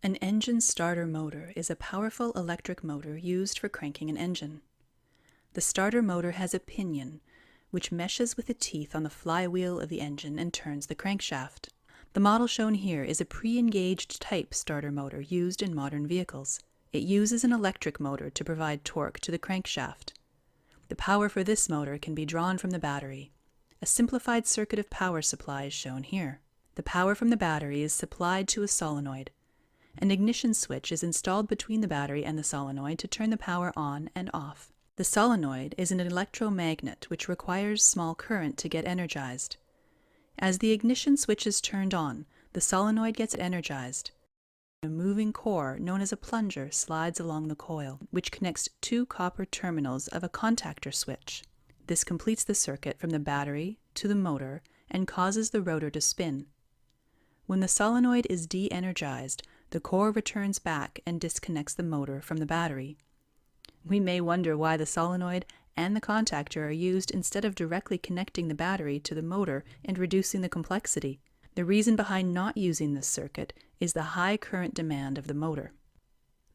An engine starter motor is a powerful electric motor used for cranking an engine. The starter motor has a pinion, which meshes with the teeth on the flywheel of the engine and turns the crankshaft. The model shown here is a pre-engaged type starter motor used in modern vehicles. It uses an electric motor to provide torque to the crankshaft. The power for this motor can be drawn from the battery. A simplified circuit of power supply is shown here. The power from the battery is supplied to a solenoid. An ignition switch is installed between the battery and the solenoid to turn the power on and off. The solenoid is an electromagnet which requires small current to get energized. As the ignition switch is turned on, the solenoid gets energized. A moving core known as a plunger slides along the coil, which connects two copper terminals of a contactor switch. This completes the circuit from the battery to the motor and causes the rotor to spin. When the solenoid is de-energized, the core returns back and disconnects the motor from the battery. We may wonder why the solenoid and the contactor are used instead of directly connecting the battery to the motor and reducing the complexity. The reason behind not using this circuit is the high current demand of the motor.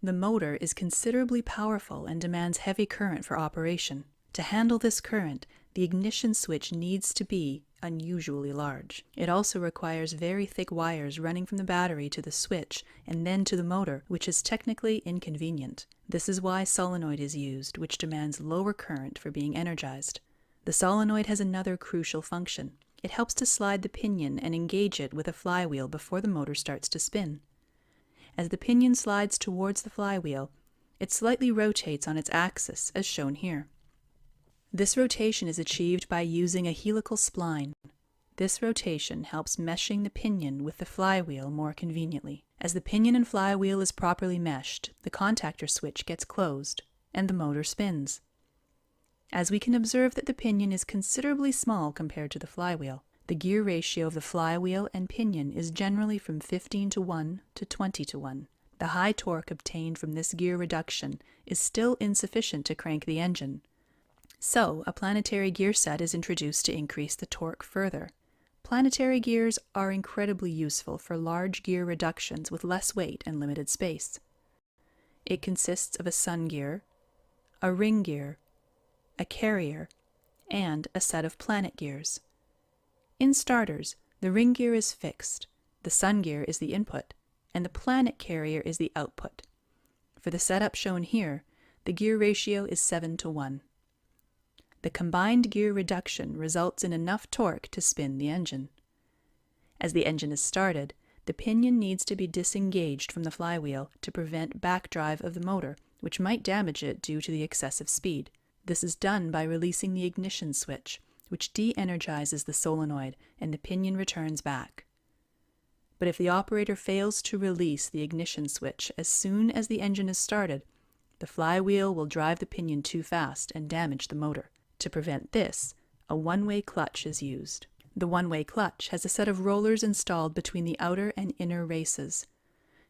The motor is considerably powerful and demands heavy current for operation. To handle this current, the ignition switch needs to be unusually large. It also requires very thick wires running from the battery to the switch and then to the motor, which is technically inconvenient. This is why solenoid is used, which demands lower current for being energized. The solenoid has another crucial function. It helps to slide the pinion and engage it with a flywheel before the motor starts to spin. As the pinion slides towards the flywheel, it slightly rotates on its axis, as shown here. This rotation is achieved by using a helical spline. This rotation helps meshing the pinion with the flywheel more conveniently. As the pinion and flywheel is properly meshed, the contactor switch gets closed, and the motor spins. As we can observe that the pinion is considerably small compared to the flywheel, the gear ratio of the flywheel and pinion is generally from 15:1 to 20:1. The high torque obtained from this gear reduction is still insufficient to crank the engine. So, a planetary gear set is introduced to increase the torque further. Planetary gears are incredibly useful for large gear reductions with less weight and limited space. It consists of a sun gear, a ring gear, a carrier, and a set of planet gears. In starters, the ring gear is fixed, the sun gear is the input, and the planet carrier is the output. For the setup shown here, the gear ratio is 7:1. The combined gear reduction results in enough torque to spin the engine. As the engine is started, the pinion needs to be disengaged from the flywheel to prevent backdrive of the motor, which might damage it due to the excessive speed. This is done by releasing the ignition switch, which de-energizes the solenoid and the pinion returns back. But if the operator fails to release the ignition switch as soon as the engine is started, the flywheel will drive the pinion too fast and damage the motor. To prevent this, a one-way clutch is used. The one-way clutch has a set of rollers installed between the outer and inner races.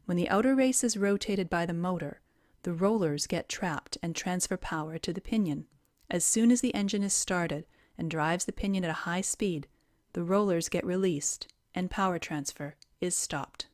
When the outer race is rotated by the motor, the rollers get trapped and transfer power to the pinion. As soon as the engine is started and drives the pinion at a high speed, the rollers get released and power transfer is stopped.